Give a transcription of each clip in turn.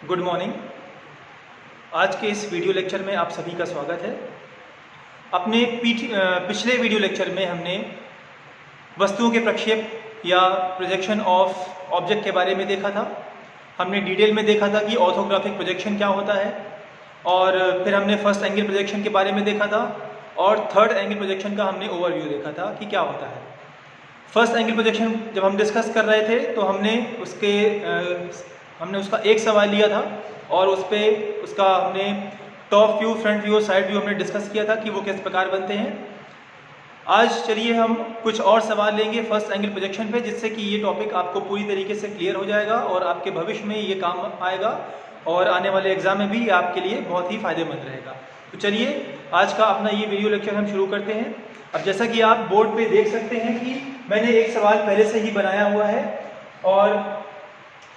Good morning. आज के इस वीडियो लेक्चर में आप सभी का स्वागत है। अपने पिछले वीडियो लेक्चर में हमने वस्तुओं के प्रक्षेप या प्रोजेक्शन ऑफ ऑब्जेक्ट के बारे में देखा था। हमने डिटेल में देखा था कि ऑर्थोग्राफिक प्रोजेक्शन क्या होता है, और फिर हमने फर्स्ट एंगल प्रोजेक्शन के बारे में देखा था, और थर्ड एंगल प्रोजेक्शन का हमने ओवरव्यू देखा था कि क्या होता है। फर्स्ट एंगल प्रोजेक्शन जब हम डिस्कस कर रहे थे तो हमने उसका एक सवाल लिया था, और उसका हमने top view, front view, side view हमने डिस्कस किया था कि वो किस प्रकार बनते हैं। आज चलिए हम कुछ और सवाल लेंगे फर्स्ट एंगल प्रोजेक्शन पे, जिससे कि ये टॉपिक आपको पूरी तरीके से क्लियर हो जाएगा और आपके भविष्य में ये काम आएगा और आने वाले एग्जाम में भी ये आपके लिए बहुत ही फायदेमंद रहेगा। तो चलिए आज का अपना ये वीडियो लेक्चर हम शुरू करते हैं। अब जैसा कि आप बोर्ड पे देख सकते हैं कि मैंने एक सवाल पहले से ही बनाया हुआ है, और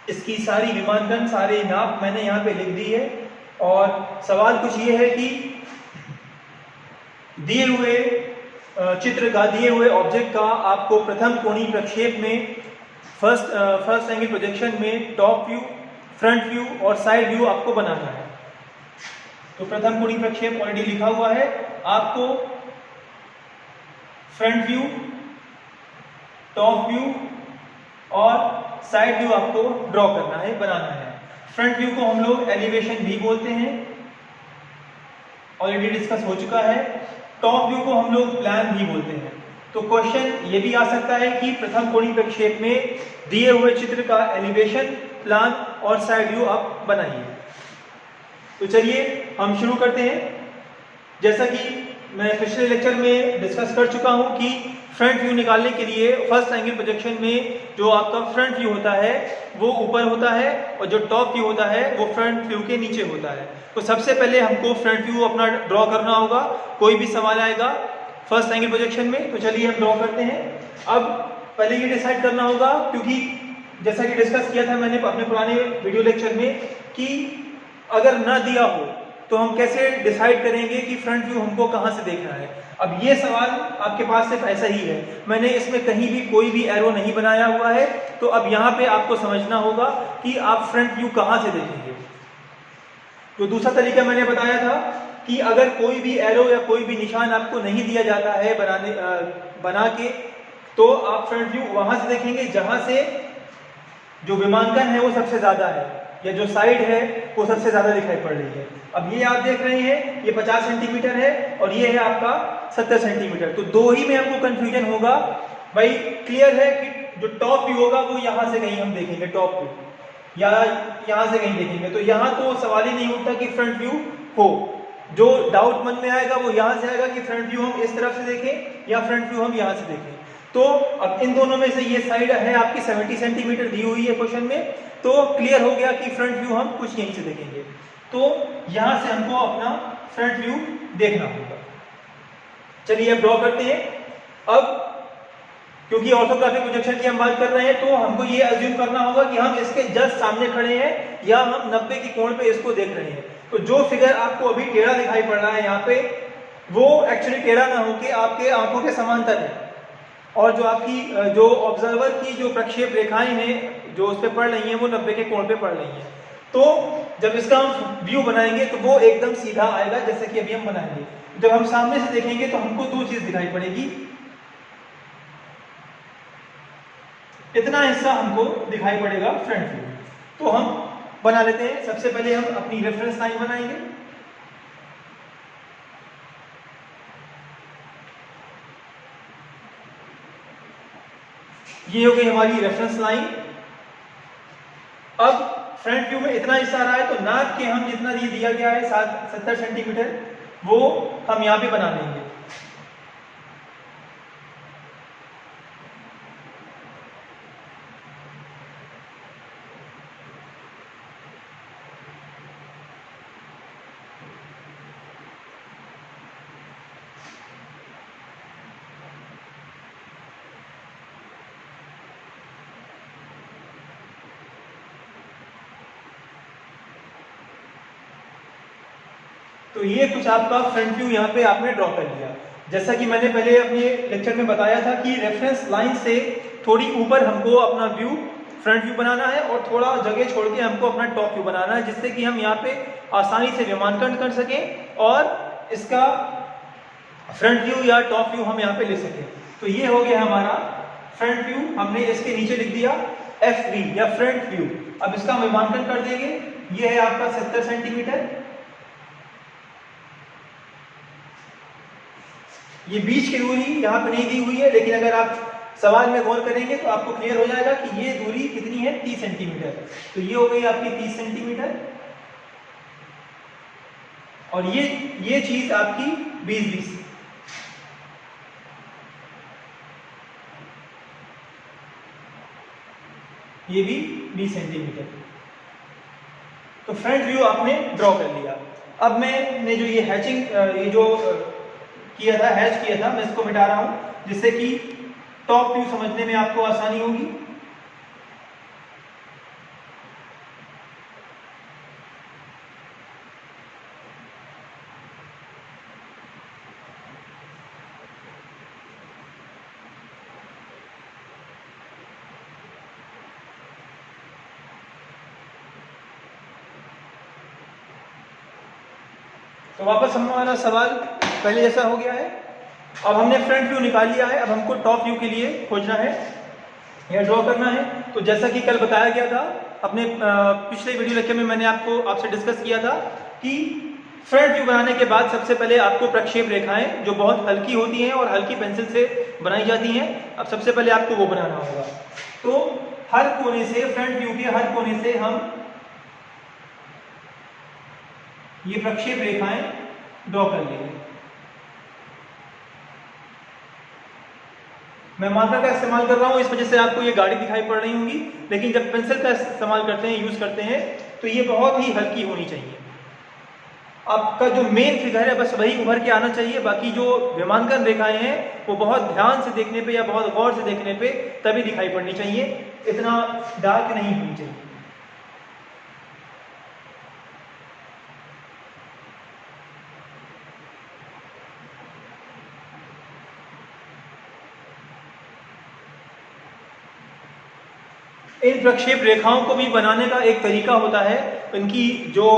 इसकी सारी विमानकन, सारे नाप मैंने यहाँ पे लिख दी है। और सवाल कुछ ये है कि दिए हुए चित्र का, दिए हुए ऑब्जेक्ट का आपको प्रथम कोणीय प्रक्षेप में फर्स्ट एंगल प्रोजेक्शन में टॉप व्यू, फ्रंट व्यू और साइड व्यू आपको बनाना है। तो प्रथम कोणीय प्रक्षेप ऑलरेडी लिखा हुआ है, आपको फ्रंट व्यू, टॉप व्यू और साइड व्यू आपको ड्रॉ करना है, बनाना है। फ्रंट व्यू को हम लोग एलिवेशन भी बोलते हैं, ऑलरेडी डिस्कस हो चुका है। टॉप व्यू को हम लोग प्लान भी बोलते हैं। तो क्वेश्चन ये भी आ सकता है कि प्रथम कोणीय प्रक्षेप में दिए हुए चित्र का एलिवेशन, प्लान और साइड व्यू आप बनाइए। तो चलिए हम शुरू करते हैं। जैसा कि मैं पिछले लेक्चर में डिस्कस कर चुका हूं कि फ्रंट व्यू निकालने के लिए फर्स्ट एंगल प्रोजेक्शन में जो आपका फ्रंट व्यू होता है वो ऊपर होता है, और जो टॉप व्यू होता है वो फ्रंट व्यू के नीचे होता है। तो सबसे पहले हमको फ्रंट व्यू अपना ड्रॉ करना होगा। कोई भी सवाल आएगा फर्स्ट एंगल प्रोजेक्शन में, तो चलिए हम ड्रॉ करते हैं। अब पहले ये डिसाइड करना होगा, क्योंकि जैसा कि डिस्कस किया था मैंने अपने पुराने वीडियो लेक्चर में, कि अगर ना दिया हो तो हम कैसे डिसाइड करेंगे कि फ्रंट व्यू हमको कहां से देखना है। अब ये सवाल आपके पास सिर्फ ऐसा ही है, मैंने इसमें कहीं भी कोई भी एरो नहीं बनाया हुआ है। तो अब यहाँ पे आपको समझना होगा कि आप फ्रंट व्यू कहां से देखेंगे। तो दूसरा तरीका मैंने बताया था कि अगर कोई भी एरो या कोई भी निशान आपको नहीं दिया जाता है बना के, तो आप फ्रंट व्यू वहां से देखेंगे जहां से जो विमांकन है वो सबसे ज्यादा है, या जो साइड है वो सबसे ज्यादा दिखाई पड़ रही है। अब ये आप देख रहे हैं ये 50 सेंटीमीटर है और ये है आपका 70 सेंटीमीटर। तो दो ही में आपको कंफ्यूजन होगा। भाई क्लियर है कि जो टॉप व्यू होगा वो यहां से कहीं हम देखेंगे, टॉप व्यू, या यहां से कहीं देखेंगे। तो यहां तो सवाल ही नहीं उठता कि फ्रंट व्यू हो। जो डाउट मन में आएगा वो यहां से आएगा कि फ्रंट व्यू हम इस तरफ से देखें या फ्रंट व्यू हम यहां से देखें। तो अब इन दोनों में से ये साइड है आपकी 70 सेंटीमीटर दी हुई है क्वेश्चन में, तो क्लियर हो गया कि फ्रंट व्यू हम कुछ यहीं से देखेंगे। तो यहां से हमको अपना फ्रंट व्यू देखना होगा। चलिए अब ड्रॉ करते हैं। अब क्योंकि ऑर्थोग्राफिक प्रोजेक्शन की हम बात कर रहे हैं, तो हमको ये अज्यूम करना होगा कि हम इसके जस्ट सामने खड़े हैं, या हम 90 के कोण पे इसको देख रहे हैं। तो जो फिगर आपको अभी टेढ़ा दिखाई पड़ रहा है यहाँ पे, वो एक्चुअली टेढ़ा ना होके आपके आंखों के समांतर है, और जो आपकी जो ऑब्जर्वर की जो प्रक्षेप रेखाएं हैं जो उस पर पड़ रही हैं वो 90 के कोण पे पड़ रही हैं। तो जब इसका हम व्यू बनाएंगे तो वो एकदम सीधा आएगा, जैसे कि अभी हम बनाएंगे। जब हम सामने से देखेंगे तो हमको दो चीज दिखाई पड़ेगी। इतना हिस्सा हमको दिखाई पड़ेगा फ्रंट व्यू। तो हम बना लेते हैं। सबसे पहले हम अपनी रेफरेंस लाइन बनाएंगे। ये हो गई हमारी रेफरेंस लाइन। अब फ्रंट व्यू में इतना हिस्सा आ रहा है, तो नाप के हम जितना ये दिया गया है 70 सेंटीमीटर, वो हम यहाँ पे बना लेंगे। तो ये कुछ आपका फ्रंट व्यू यहाँ पे आपने ड्रॉ कर लिया। जैसा कि मैंने पहले अपने लेक्चर में बताया था कि रेफरेंस लाइन से थोड़ी ऊपर हमको अपना व्यू फ्रंट व्यू बनाना है और थोड़ा जगह छोड़ के हमको अपना टॉप व्यू बनाना है, जिससे कि हम यहाँ पे आसानी से विमानकन कर सकें और इसका फ्रंट व्यू या टॉप व्यू हम यहाँ पे ले सकें। तो ये हो गया हमारा फ्रंट व्यू, हमने इसके नीचे लिख दिया FV या फ्रंट व्यू। अब इसका विमानकन कर देंगे। ये है आपका 70 सेंटीमीटर। ये बीच की दूरी यहाँ पे नहीं दी हुई है, लेकिन अगर आप सवाल में गौर करेंगे तो आपको क्लियर हो जाएगा कि ये दूरी कितनी है, 30 सेंटीमीटर। तो ये हो गई आपकी 30 सेंटीमीटर और ये चीज आपकी 20-20। ये भी 20 सेंटीमीटर। तो फ्रंट व्यू आपने ड्रॉ कर लिया। अब मैंने जो ये हैचिंग ये जो किया था, हैच किया था, मैं इसको मिटा रहा हूं जिससे कि टॉप व्यू समझने में आपको आसानी होगी। तो वापस हमारा सवाल पहले जैसा हो गया है। अब हमने फ्रंट व्यू निकाल लिया है, अब हमको टॉप व्यू के लिए खोजना है या ड्रॉ करना है। तो जैसा कि कल बताया गया था, अपने पिछले वीडियो लेक्चर में मैंने आपसे डिस्कस किया था कि फ्रंट व्यू बनाने के बाद सबसे पहले आपको प्रक्षेप रेखाएं जो बहुत हल्की होती हैं और हल्की पेंसिल से बनाई जाती हैं, अब सबसे पहले आपको वो बनाना होगा। तो हर कोने से, फ्रंट व्यू के हर कोने से हम ये प्रक्षेप रेखाएं ड्रॉ कर लेंगे। मैं मार्कर का इस्तेमाल कर रहा हूं, इस वजह से आपको ये गाड़ी दिखाई पड़ रही होंगी, लेकिन जब पेंसिल का इस्तेमाल करते हैं, यूज करते हैं, तो ये बहुत ही हल्की होनी चाहिए। आपका जो मेन फिगर है बस वही उभर के आना चाहिए, बाकी जो विमानकन रेखाएं हैं वो बहुत ध्यान से देखने पे या बहुत गौर से देखने पे तभी दिखाई पड़नी चाहिए, इतना डार्क नहीं होनी चाहिए। इन प्रक्षेप रेखाओं को भी बनाने का एक तरीका होता है। इनकी जो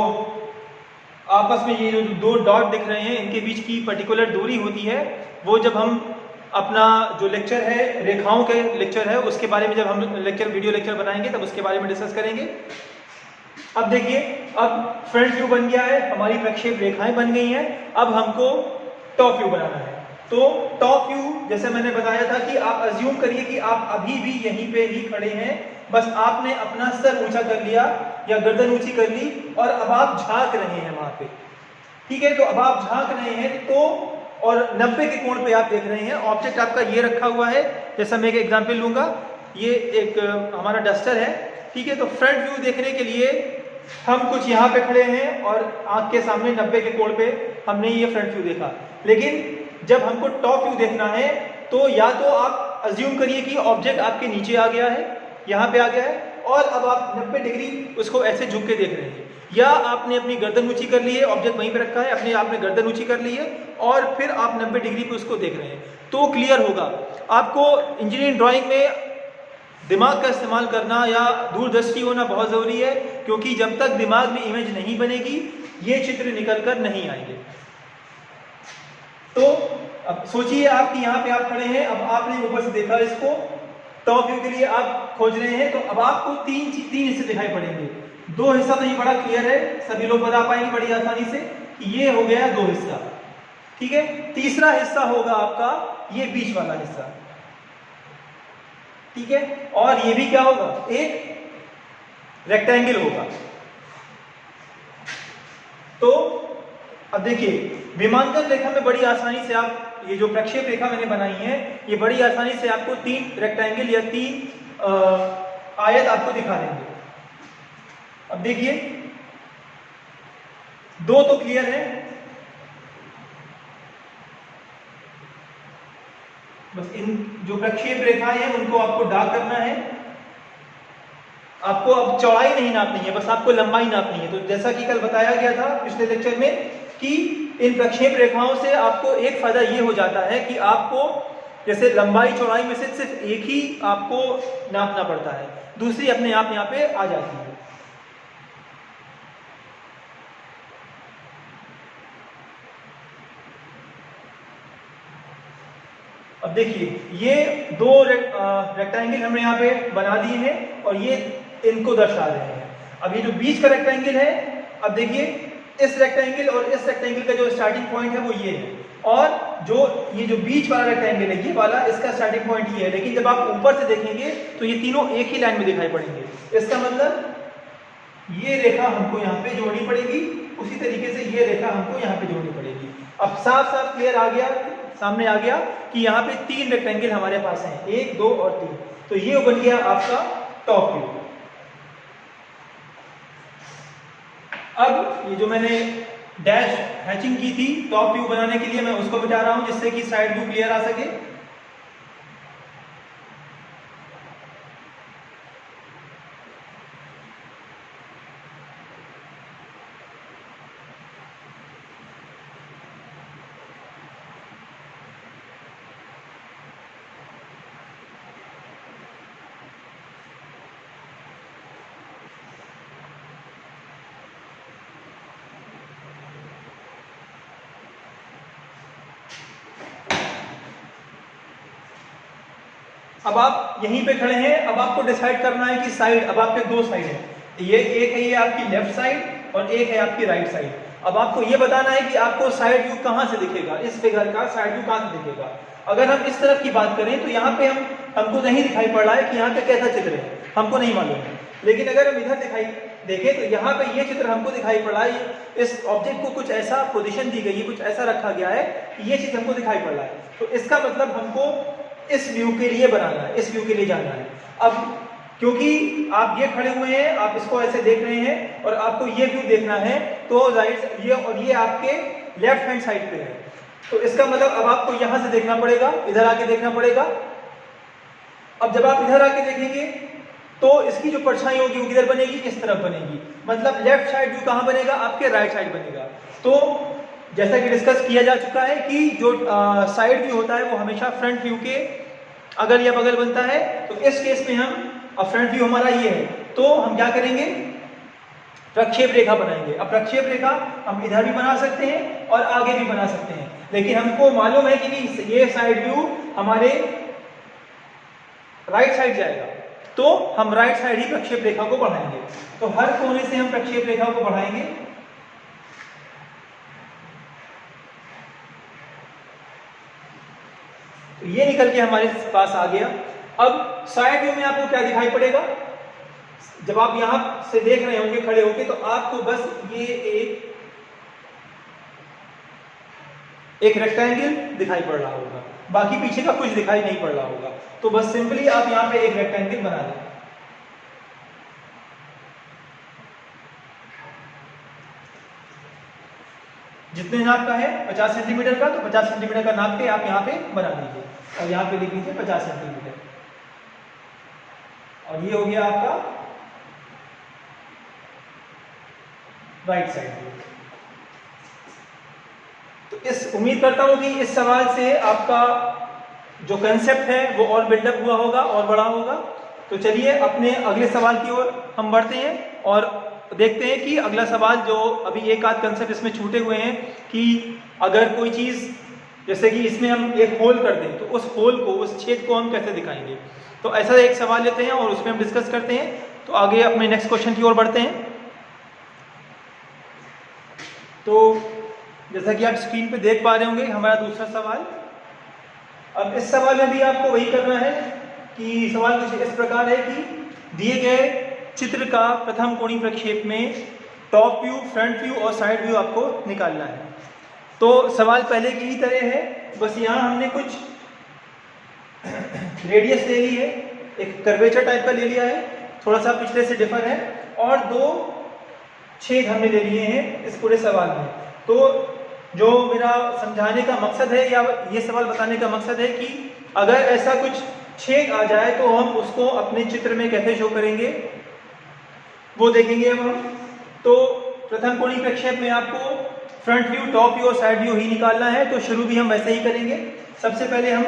आपस में ये जो दो डॉट दिख रहे हैं, इनके बीच की पर्टिकुलर दूरी होती है, वो जब हम अपना जो लेक्चर है, रेखाओं के लेक्चर है, उसके बारे में जब हम वीडियो लेक्चर बनाएंगे तब उसके बारे में डिस्कस करेंगे। अब देखिए, अब फ्रंट व्यू बन गया है, हमारी प्रक्षेप रेखाएं बन गई हैं। अब हमको टॉप व्यू बनाना है। तो टॉप व्यू जैसे मैंने बताया था कि आप अज्यूम करिए कि आप अभी भी यहीं पे ही खड़े हैं, बस आपने अपना सर ऊंचा कर लिया या गर्दन ऊंची कर ली और अब आप झांक रहे हैं वहां पे। ठीक है, तो अब आप झांक रहे हैं तो और 90 के कोण पे आप देख रहे हैं। ऑब्जेक्ट आपका ये रखा हुआ है, जैसा मैं एक एग्जांपल लूंगा, ये एक हमारा डस्टर है। ठीक है, तो फ्रंट व्यू देखने के लिए हम कुछ यहाँ पे खड़े हैं और आंख के सामने 90 के कोण पे हमने ये फ्रंट व्यू देखा। लेकिन जब हमको टॉप व्यू देखना है तो या तो आप अज्यूम करिए कि ऑब्जेक्ट आपके नीचे आ गया है, यहाँ पे आ गया है, और अब आप 90 डिग्री उसको ऐसे झुक के देख रहे हैं, या आपने अपनी गर्दन ऊंची कर ली है, ऑब्जेक्ट वहीं पे रखा है, अपने आपने गर्दन ऊंची कर ली है और फिर आप 90 डिग्री पे उसको देख रहे हैं। तो क्लियर होगा। आपको इंजीनियरिंग ड्राइंग में दिमाग का इस्तेमाल करना या दूरदृष्टि होना बहुत जरूरी है, क्योंकि जब तक दिमाग में इमेज नहीं बनेगी ये चित्र निकल कर नहीं आएंगे। तो अब सोचिए आप कि यहाँ पे आप खड़े हैं, अब आपने ऊपर से देखा इसको, टॉप व्यू के लिए आप खोज रहे हैं, तो अब आपको तीन हिस्से दिखाई पड़ेंगे। दो हिस्सा तो ये बड़ा क्लियर है, सभी लोग बता पाएंगे बड़ी आसानी से कि ये हो गया दो हिस्सा। ठीक है, तीसरा हिस्सा होगा आपका ये बीच वाला हिस्सा। ठीक है, और ये भी क्या होगा, एक रेक्टेंगल होगा। तो अब देखिए, विमानकन रेखा में बड़ी आसानी से आप ये जो प्रक्षेप रेखा मैंने बनाई है, ये बड़ी आसानी से आपको 3 रेक्टेंगल या 3 आयत आपको दिखा देंगे। अब देखिए, 2 तो क्लियर है, बस इन जो प्रक्षेप रेखाएं हैं उनको आपको डार्क करना है। आपको अब चौड़ाई नहीं नापनी है, बस आपको लंबाई नापनी है। तो जैसा कि कल बताया गया था पिछले लेक्चर में कि इन प्रक्षेप रेखाओं से आपको एक फायदा ये हो जाता है कि आपको जैसे लंबाई चौड़ाई में से सिर्फ एक ही आपको नापना पड़ता है, दूसरी अपने आप यहाँ पे आ जाती है। अब देखिए ये दो रेक्टेंगल हमने यहाँ पे बना दिए हैं और ये इनको दर्शा रहे हैं। अब ये जो बीच का रेक्टेंगल है, अब देखिए इस रेक्टेंगल और इस रेक्टेंगल का जो स्टार्टिंग पॉइंट है वो ये है, और ये जो बीच वाला रेक्टेंगल है ये वाला, इसका स्टार्टिंग पॉइंट ये है। लेकिन जब आप ऊपर से देखेंगे तो ये तीनों एक ही लाइन में दिखाई पड़ेंगे। इसका मतलब ये रेखा हमको यहाँ पे जोड़नी पड़ेगी, उसी तरीके से ये रेखा हमको यहाँ पे जोड़नी पड़ेगी। अब साफ साफ क्लियर आ गया, सामने आ गया कि यहाँ पे 3 रेक्टेंगल हमारे पास हैं, 1, 2 और 3। तो ये बन गया आपका टॉप व्यू। अब ये जो मैंने डैश हैचिंग की थी टॉप व्यू बनाने के लिए, मैं उसको मिटा रहा हूं जिससे कि साइड व्यू क्लियर आ सके। अब आप यहीं पे खड़े हैं, अब आपको डिसाइड करना है कि साइड, अब आपके 2 साइड है, ये एक है ये आपकी लेफ्ट साइड और एक है आपकी राइट साइड। अब आपको ये बताना है कि आपको साइड व्यू कहां से दिखेगा, इस फिगर का साइड व्यू कहां से दिखेगा। अगर हम इस तरफ की बात करें तो यहाँ पे हमको नहीं दिखाई पड़ रहा है कि यहाँ पे कैसा चित्र है, हमको नहीं मालूम है। लेकिन अगर हम इधर दिखाई देखें तो यहाँ पे ये चित्र हमको दिखाई पड़ रहा है, इस ऑब्जेक्ट को कुछ ऐसा पोजीशन दी गई है, कुछ ऐसा रखा गया है कि ये चित्र हमको दिखाई पड़ रहा है। तो इसका मतलब हमको इस व्यू के लिए बनाना है, इस व्यू के लिए जाना है। अब क्योंकि आप ये खड़े हुए हैं, आप इसको ऐसे देख रहे हैं और आपको ये व्यू देखना है, तो राइट ये और ये आपके लेफ्ट हैंड साइड पे है। तो इसका मतलब अब आपको यहां से देखना पड़ेगा, इधर आके देखना पड़ेगा। अब जब आप इधर आके देखेंगे तो इसकी जो परछाई होगी वो किधर बनेगी, इस तरफ बनेगी। मतलब लेफ्ट साइड व्यू कहां बनेगा, आपके राइट साइड बनेगा। तो जैसा कि डिस्कस किया जा चुका है कि जो साइड व्यू होता है वो हमेशा फ्रंट व्यू के अगल या बगल बनता है। तो इस केस में हम, अब फ्रंट व्यू हमारा ये है, तो हम क्या करेंगे, प्रक्षेप रेखा बनाएंगे। अब प्रक्षेप रेखा हम इधर भी बना सकते हैं और आगे भी बना सकते हैं, लेकिन हमको मालूम है कि ये साइड व्यू हमारे राइट साइड जाएगा, तो हम राइट साइड ही प्रक्षेप रेखा को बढ़ाएंगे। तो हर कोने से हम प्रक्षेप रेखा को बढ़ाएंगे। तो ये निकल के हमारे पास आ गया। अब साइड व्यू में आपको क्या दिखाई पड़ेगा, जब आप यहां से देख रहे होंगे खड़े होंगे, तो आपको बस ये एक रेक्टेंगल दिखाई पड़ रहा होगा, बाकी पीछे का कुछ दिखाई नहीं पड़ रहा होगा। तो बस सिंपली आप यहां पे एक रेक्टेंगल बना दें। जितने नाप का है 50 सेंटीमीटर का, तो 50 सेंटीमीटर का नाप के आप यहाँ पे बना दीजिए और यहाँ पे लिख लीजिए 50 सेंटीमीटर। और ये हो गया आपका राइट साइड। तो इस उम्मीद करता हूं कि इस सवाल से आपका जो कंसेप्ट है वो और बिल्डअप हुआ होगा और बड़ा होगा। तो चलिए अपने अगले सवाल की ओर हम बढ़ते हैं और देखते हैं कि अगला सवाल, जो अभी एक आध कंसेप्ट इसमें छूटे हुए हैं, कि अगर कोई चीज़, जैसे कि इसमें हम एक होल कर दें तो उस होल को, उस छेद को हम कैसे दिखाएंगे। तो ऐसा एक सवाल लेते हैं और उसमें हम डिस्कस करते हैं। तो आगे अपने नेक्स्ट क्वेश्चन की ओर बढ़ते हैं। तो जैसा कि आप स्क्रीन पे देख पा रहे होंगे हमारा दूसरा सवाल। अब इस सवाल में भी आपको वही करना है कि सवाल कुछ इस प्रकार है कि दिए गए चित्र का प्रथम कोणीय प्रक्षेप में टॉप व्यू, फ्रंट व्यू और साइड व्यू आपको निकालना है। तो सवाल पहले की ही तरह है, बस यहाँ हमने कुछ रेडियस ले ली है, एक कर्वेचर टाइप का ले लिया है, थोड़ा सा पिछले से डिफर है, और 2 छेद हमने ले लिए हैं इस पूरे सवाल में। तो जो मेरा समझाने का मकसद है या ये सवाल बताने का मकसद है कि अगर ऐसा कुछ छेद आ जाए तो हम उसको अपने चित्र में कैसे शो करेंगे वो देखेंगे अब हम। तो प्रथम कोणीय प्रक्षेप में आपको फ्रंट व्यू, टॉप व्यू और साइड व्यू ही निकालना है। तो शुरू भी हम वैसे ही करेंगे। सबसे पहले हम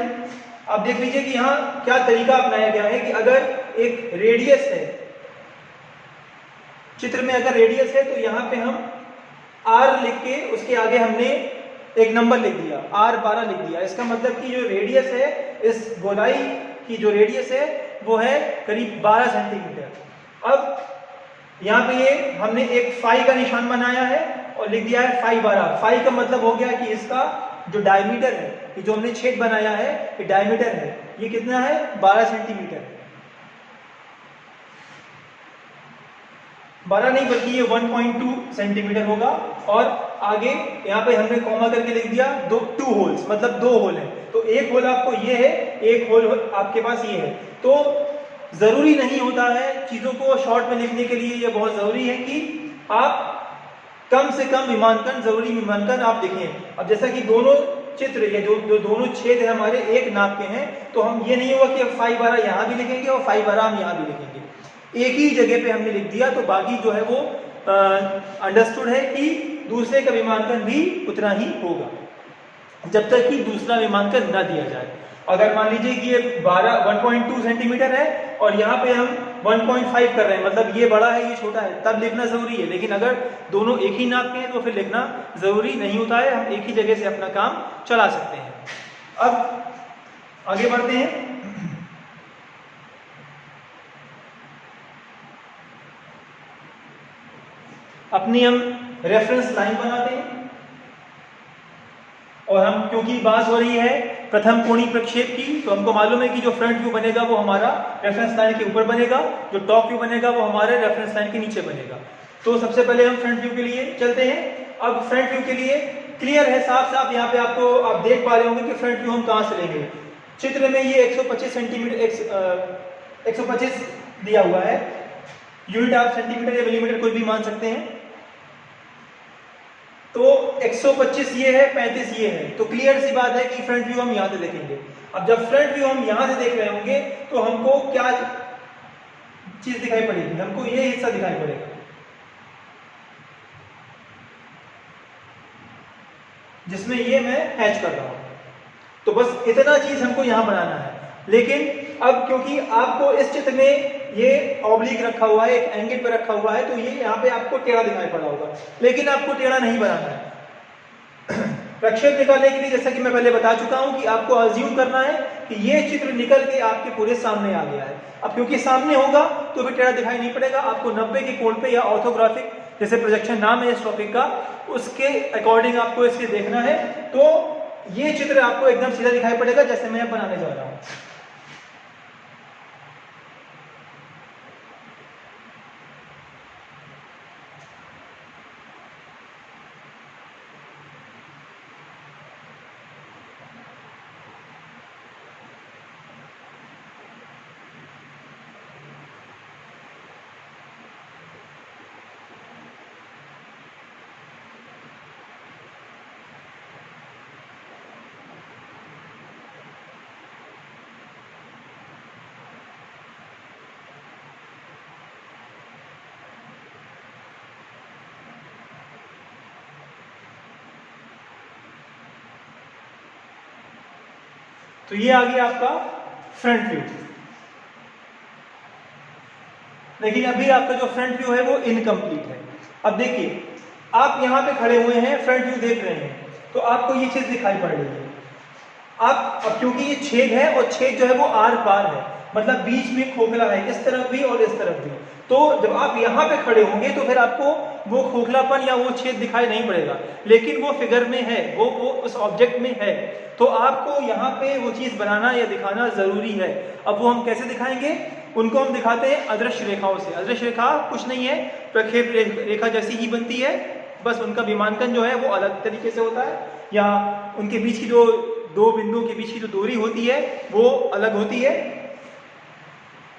आप देख लीजिए कि यहाँ क्या तरीका अपनाया गया है कि अगर एक रेडियस है, चित्र में अगर रेडियस है तो यहाँ पे हम r लिख के उसके आगे हमने एक नंबर लिख दिया, r12 लिख दिया। इसका मतलब कि जो रेडियस है, इस गोलाई की जो रेडियस है वो है करीब 12 सेंटीमीटर। अब यहाँ पे ये हमने एक फाई का निशान बनाया है और लिख दिया है फाई 12। फाई का मतलब हो गया कि इसका जो डायमीटर है, ये जो हमने छेद बनाया है ये डायमीटर है, ये कितना है 12 सेंटीमीटर। 12 नहीं बल्कि ये 1.2 सेंटीमीटर होगा। और आगे यहाँ पे हमने कॉमा करके लिख दिया 2 होल्स, मतलब 2 होल है। तो एक होल आपको ये है, एक होल आपके पास ये है। तो जरूरी नहीं होता है चीजों को शॉर्ट में लिखने के लिए, ये बहुत जरूरी है कि आप कम से कम विमानकन, जरूरी विमानकन आप लिखें। अब जैसा कि दोनों चित्र, ये जो दोनों छेद है हमारे एक नाप के हैं, तो हम ये नहीं होगा कि फाई 12 यहाँ भी लिखेंगे और फाई 12 हम यहाँ भी लिखेंगे। एक ही जगह पे हमने लिख दिया, तो बाकी जो है वो अंडरस्टूड है कि दूसरे का विमानकन भी उतना ही होगा जब तक कि दूसरा विमानकन न दिया जाए। अगर मान लीजिए कि ये 1.2 सेंटीमीटर है और यहाँ पे हम 1.5 कर रहे हैं, मतलब ये बड़ा है ये छोटा है, तब लिखना जरूरी है। लेकिन अगर दोनों एक ही नाप के हैं तो फिर लिखना जरूरी नहीं होता है, हम एक ही जगह से अपना काम चला सकते हैं। अब आगे बढ़ते हैं। अपनी हम रेफरेंस लाइन बनाते हैं और हम, क्योंकि बात हो रही है प्रथम कोणीय प्रक्षेप की, तो हमको मालूम है कि जो फ्रंट व्यू बनेगा वो हमारा रेफरेंस लाइन के ऊपर बनेगा, जो टॉप व्यू बनेगा वो हमारे रेफरेंस लाइन के नीचे बनेगा। तो सबसे पहले हम फ्रंट व्यू के लिए चलते हैं। अब फ्रंट व्यू के लिए क्लियर है, साफ साफ यहाँ पे आपको आप देख पा रहे होंगे कि फ्रंट व्यू हम कहाँ से लेंगे। चित्र में ये 125 सेंटीमीटर 125 दिया हुआ है, यूनिट आप सेंटीमीटर या मिलीमीटर कोई भी मान सकते हैं। तो 125 ये है, 35 ये है, तो क्लियर सी बात है कि फ्रंट व्यू हम यहां से देखेंगे। अब जब फ्रंट व्यू हम यहां से देख रहे होंगे तो हमको क्या चीज दिखाई पड़ेगी, हमको ये हिस्सा दिखाई पड़ेगा जिसमें ये मैं हैच कर रहा हूं। तो बस इतना चीज हमको यहां बनाना है। लेकिन अब क्योंकि आपको इस चित्र में ये ऑब्लिक रखा हुआ है, एक एंगल पे रखा हुआ है, तो ये यहाँ पे आपको टेढ़ा दिखाई पड़ा होगा, लेकिन आपको टेढ़ा नहीं बनाना है। प्रक्षेप निकालने के लिए जैसा कि मैं पहले बता चुका हूं कि आपको अज्यूम करना है कि ये चित्र निकल के आपके पूरे सामने आ गया है। अब क्योंकि सामने होगा तो फिर टेढ़ा दिखाई नहीं पड़ेगा, आपको 90 के कोण पे या ऑर्थोग्राफिक जैसे प्रोजेक्शन नाम है इस टॉपिक का, उसके अकॉर्डिंग आपको इसके देखना है। तो ये चित्र आपको एकदम सीधा दिखाई पड़ेगा जैसे मैं बनाने जा रहा हूं। तो ये आ गया आपका फ्रंट व्यू। लेकिन अभी आपका जो फ्रंट व्यू है वो इनकम्प्लीट है। अब देखिए, आप यहां पे खड़े हुए हैं, फ्रंट व्यू देख रहे हैं, तो आपको ये चीज दिखाई पड़ रही है। आप, अब क्योंकि ये छेद है और छेद जो है वो आर पार है, मतलब बीच में खोखला है, इस तरफ भी और इस तरफ भी। तो जब आप यहाँ पे खड़े होंगे तो फिर आपको वो खोखलापन या वो छेद दिखाई नहीं पड़ेगा, लेकिन वो फिगर में है, वो उस ऑब्जेक्ट में है। तो आपको यहाँ पे वो चीज बनाना या दिखाना जरूरी है। अब वो हम कैसे दिखाएंगे, उनको हम दिखाते हैं अदृश्य रेखाओं से। अदृश्य रेखा कुछ नहीं है, प्रक्षेप रेखा जैसी ही बनती है, बस उनका विमानकन जो है वो अलग तरीके से होता है, या उनके बीच की जो दो बिंदुओं के बीच की जो दूरी होती है वो अलग होती है।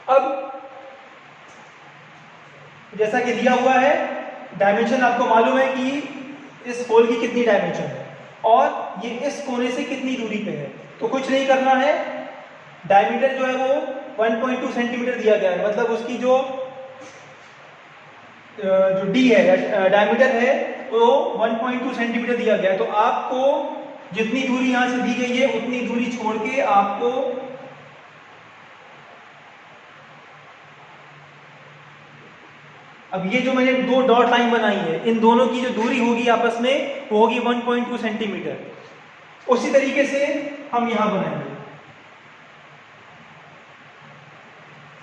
अब जैसा कि दिया हुआ है, डायमेंशन आपको मालूम है कि इस होल की कितनी डायमेंशन है और ये इस कोने से कितनी दूरी पे है। तो कुछ नहीं करना है, डायमीटर जो है वो 1.2 सेंटीमीटर दिया गया है, मतलब उसकी जो डी है, डायमीटर है, वो 1.2 सेंटीमीटर दिया गया है। तो आपको जितनी दूरी यहाँ से दी गई है उतनी दूरी छोड़ के आपको अब ये जो मैंने दो डॉट लाइन बनाई है, इन दोनों की जो दूरी होगी आपस में वो होगी 1.2 सेंटीमीटर। उसी तरीके से हम यहां बनाएंगे,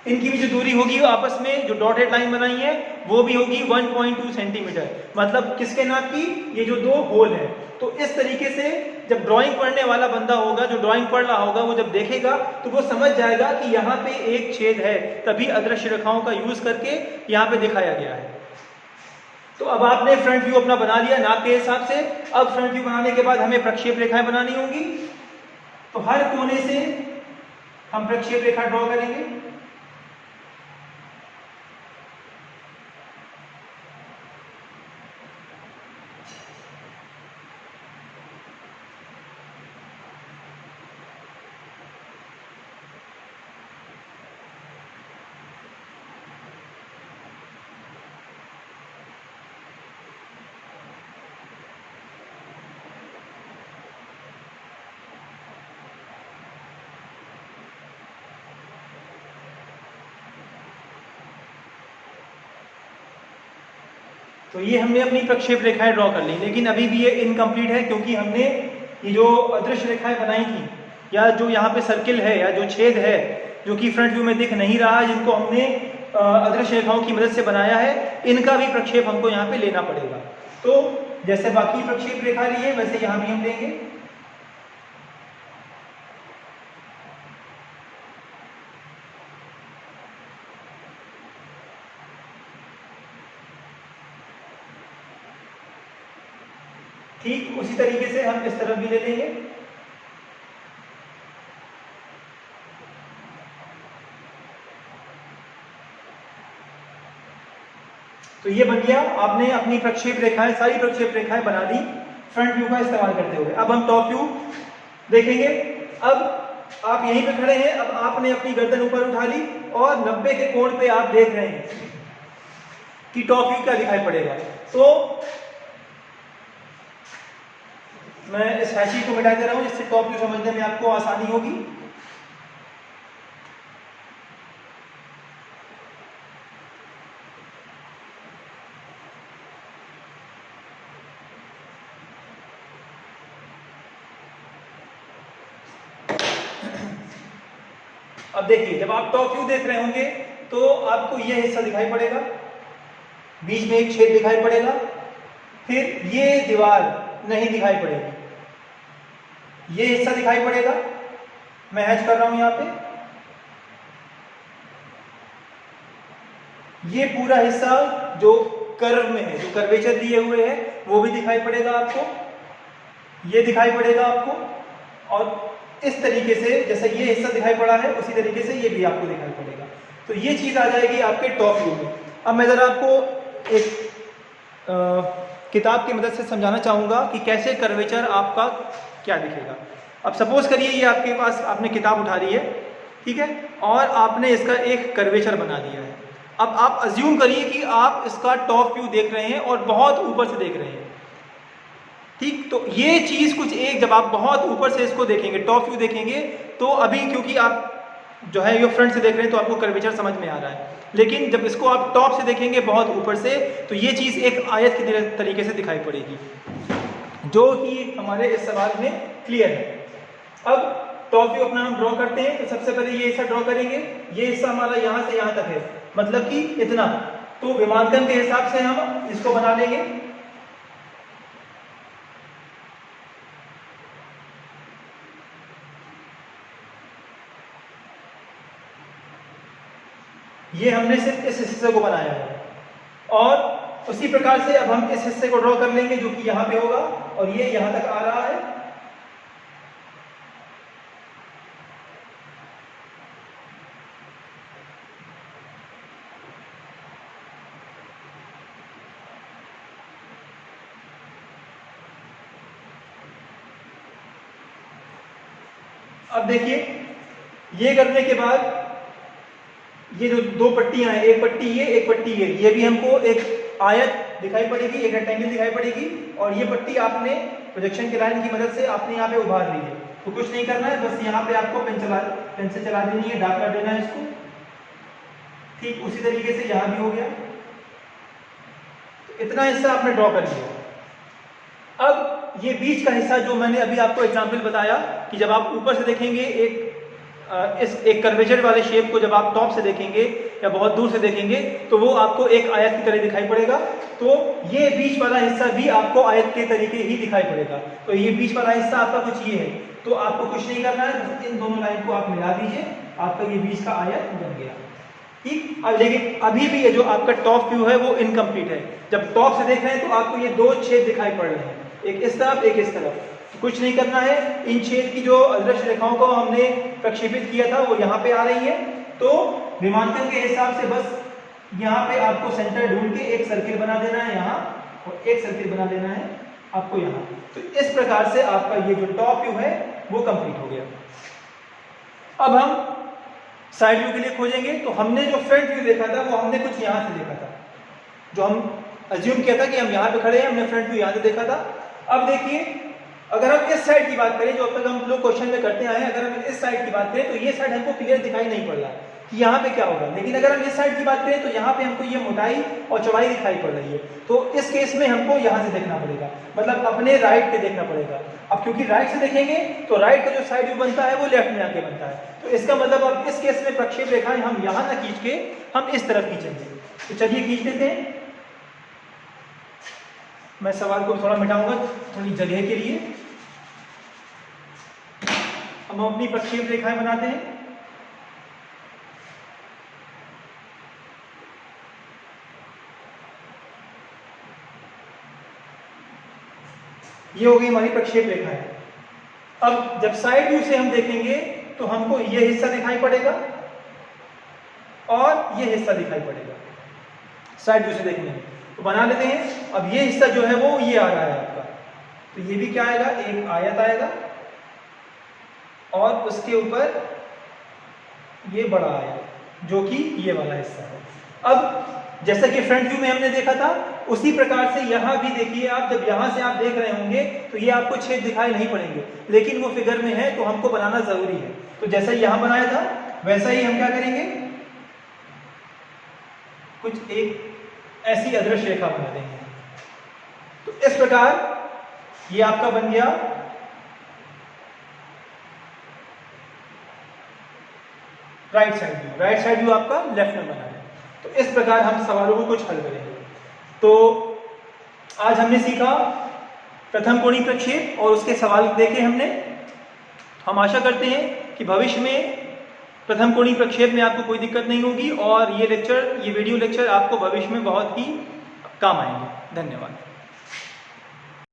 इनकी भी जो दूरी होगी आपस में जो डॉटेड लाइन बनाई है वो भी होगी 1.2 सेंटीमीटर। मतलब किसके नाप की? ये जो दो होल है। तो इस तरीके से जब ड्राइंग पढ़ने वाला बंदा होगा, जो ड्राइंग पढ़ रहा होगा, वो जब देखेगा तो वो समझ जाएगा कि यहाँ पे एक छेद है, तभी अदृश्य रेखाओं का यूज करके यहाँ पे दिखाया गया है। तो अब आपने फ्रंट व्यू अपना बना लिया नाप के हिसाब से। अब फ्रंट व्यू बनाने के बाद हमें प्रक्षेप रेखाएं बनानी होंगी। तो हर कोने से हम प्रक्षेप रेखा ड्रॉ करेंगे। तो ये हमने अपनी प्रक्षेप रेखाएं ड्रॉ कर ली, लेकिन अभी भी ये इनकम्प्लीट है क्योंकि हमने ये जो अदृश्य रेखाएं बनाई थी, या जो यहाँ पे सर्किल है या जो छेद है जो कि फ्रंट व्यू में दिख नहीं रहा है, जिनको हमने अदृश्य रेखाओं की मदद से बनाया है, इनका भी प्रक्षेप हमको यहाँ पे लेना पड़ेगा। तो जैसे बाकी प्रक्षेप रेखा लिए वैसे यहाँ भी हम लेंगे। ठीक उसी तरीके से हम इस तरफ भी ले लेंगे। तो ये बन गया, आपने अपनी प्रक्षेप रेखाएं, सारी प्रक्षेप रेखाएं बना दी फ्रंट व्यू का इस्तेमाल करते हुए। अब हम टॉप व्यू देखेंगे। अब आप यहीं पे खड़े हैं, अब आपने अपनी गर्दन ऊपर उठा ली और 90 के कोण पे आप देख रहे हैं कि टॉप व्यू क्या दिखाई पड़ेगा। तो मैं इस हैशी को मिटा दे रहा हूं जिससे टॉप व्यू समझने में आपको आसानी होगी। अब देखिए, जब आप टॉप व्यू देख रहे होंगे तो आपको यह हिस्सा दिखाई पड़ेगा, बीच में एक छेद दिखाई पड़ेगा, फिर ये दीवार नहीं दिखाई पड़ेगी, ये हिस्सा दिखाई पड़ेगा। मैं हैच कर रहा हूं यहां पे, ये पूरा हिस्सा जो कर्व में है, जो कर्वेचर दिए हुए है, वो भी दिखाई पड़ेगा आपको, ये दिखाई पड़ेगा आपको, और इस तरीके से जैसे ये हिस्सा दिखाई पड़ा है उसी तरीके से ये भी आपको दिखाई पड़ेगा। तो ये चीज आ जाएगी आपके टॉप व्यू में। अब मैं जरा आपको एक किताब की मदद से समझाना चाहूंगा कि कैसे कर्वेचर आपका क्या दिखेगा। अब सपोज करिए ये आपके पास, आपने किताब उठा ली है, ठीक है, और आपने इसका एक कर्वेचर बना दिया है। अब आप अज्यूम करिए कि आप इसका टॉप व्यू देख रहे हैं और बहुत ऊपर से देख रहे हैं, ठीक। तो ये चीज कुछ एक, जब आप बहुत ऊपर से इसको देखेंगे, टॉप व्यू देखेंगे, तो अभी क्योंकि आप जो है ये फ्रंट से देख रहे हैं तो आपको कर्वेचर समझ में आ रहा है, लेकिन जब इसको आप टॉप से देखेंगे बहुत ऊपर से, तो ये चीज एक आयत की तरीके से दिखाई पड़ेगी, जो कि हमारे इस सवाल में क्लियर है। अब टॉप व्यू अपना हम ड्रॉ करते हैं। तो सबसे पहले ये हिस्सा ड्रॉ करेंगे। ये हिस्सा हमारा यहां से यहां तक है, मतलब कि इतना। तो विमांकन के हिसाब से हम इसको बना लेंगे। ये हमने सिर्फ इस हिस्से को बनाया है, और उसी प्रकार से अब हम इस हिस्से को ड्रॉ कर लेंगे जो कि यहां पे होगा, और ये यहां तक आ रहा है। अब देखिए, ये करने के बाद ये जो दो पट्टियां हैं, एक पट्टी ये, एक पट्टी ये भी हमको एक आयत दिखाई पड़ेगी, एक रेक्टेंगल दिखाई पड़ेगी, और ये पट्टी आपने प्रोजेक्शन की लाइन की मदद से आपने यहाँ पे उभार ली है। तो कुछ नहीं करना है, बस यहाँ पे आपको पेन से चला देनी है, डार्क कर देना है इसको। ठीक उसी तरीके से यहाँ भी हो गया। तो इतना हिस्सा आपने ड्रॉ कर लिया। अब ये बीच का हिस्सा जो मैंने अभी आपको एग्जाम्पल बताया कि जब आप ऊपर से देखेंगे एक कर्वेचर वाले शेप को जब आप टॉप से देखेंगे या बहुत दूर से देखेंगे तो वो आपको एक आयत की तरह दिखाई पड़ेगा। तो ये बीच वाला हिस्सा भी आपको आयत के तरीके ही दिखाई पड़ेगा। तो ये बीच वाला हिस्सा आपका कुछ ये है, तो आपको कुछ नहीं करना है, इन दोनों लाइन को आप मिला दीजिए, आपका ये बीच का आयत बन गया। ठीक। अब लेकिन अभी भी ये जो आपका टॉप व्यू है वो इनकम्प्लीट है। जब टॉप से देख रहे हैं तो आपको ये दो छेद दिखाई पड़ रहे हैं, एक इस तरफ एक इस तरफ। कुछ नहीं करना है, इन छेद की जो अदृश्य रेखाओं को हमने प्रक्षेपित किया था वो यहाँ पे आ रही है। तो विमांकन के हिसाब से बस यहाँ पे आपको सेंटर ढूंढ के एक सर्किल बना देना है यहाँ, और एक सर्किल बना देना है आपको यहाँ। तो इस प्रकार से आपका ये जो टॉप व्यू है वो कंप्लीट हो गया। अब हम साइड व्यू के लिए खोजेंगे। तो हमने जो फ्रंट व्यू देखा था वो हमने कुछ यहाँ से देखा था, जो हम अज्यूम किया था कि हम यहाँ पे खड़े हैं, हमने फ्रंट व्यू यहाँ से देखा था। अब देखिए, अगर हम इस साइड की बात करें, जो अब तक हम लोग क्वेश्चन में करते आए हैं, अगर हम इस साइड की बात करें तो ये साइड हमको क्लियर दिखाई नहीं पड़ रहा है कि यहाँ पे क्या होगा। लेकिन अगर हम इस साइड की बात करें तो यहाँ पे हमको ये मोटाई और चौड़ाई दिखाई पड़ रही है। तो इस केस में हमको यहाँ से देखना पड़ेगा, मतलब अपने राइट पे देखना पड़ेगा। अब क्योंकि राइट से देखेंगे तो राइट का जो साइड व्यू बनता है वो लेफ्ट में आके बनता है। तो इसका मतलब अब इस केस में प्रक्षेप रेखाएं हम यहाँ ना खींच के हम इस तरफ खींचेंगे। तो चलिए खींच देते हैं। मैं सवाल को थोड़ा मिटाऊंगा थोड़ी जगह के लिए। हम अपनी प्रक्षेप रेखाएं बनाते हैं। ये हो गई हमारी प्रक्षेप रेखाएं। अब जब साइड व्यू से हम देखेंगे तो हमको ये हिस्सा दिखाई पड़ेगा और ये हिस्सा दिखाई पड़ेगा साइड व्यू से देखने में। तो बना लेते हैं। अब ये हिस्सा जो है वो ये आ रहा है आपका, तो ये भी क्या आएगा, एक आयत आएगा और उसके ऊपर ये बड़ा आयत जो कि ये वाला हिस्सा है। अब जैसा कि फ्रंट व्यू में हमने देखा था उसी प्रकार से यहाँ भी देखिए आप, जब यहाँ से आप देख रहे होंगे तो ये आपको छेद दिखाई नहीं पड़ेंगे, लेकिन वो फिगर में है तो हमको बनाना जरूरी है। तो जैसा यहाँ बनाया था वैसा ही हम क्या करेंगे, कुछ एक ऐसी अदृश्य रेखा बना देंगे। तो इस प्रकार ये आपका बन गया right side view. Right side view आपका लेफ्ट में बना है। तो इस प्रकार हम सवालों को कुछ हल करेंगे। तो आज हमने सीखा प्रथम कोणीय प्रक्षेप और उसके सवाल देखे हमने। हम आशा करते हैं कि भविष्य में प्रथम कोणीय प्रक्षेप में आपको कोई दिक्कत नहीं होगी और ये वीडियो लेक्चर आपको भविष्य में बहुत ही काम आएंगे। धन्यवाद।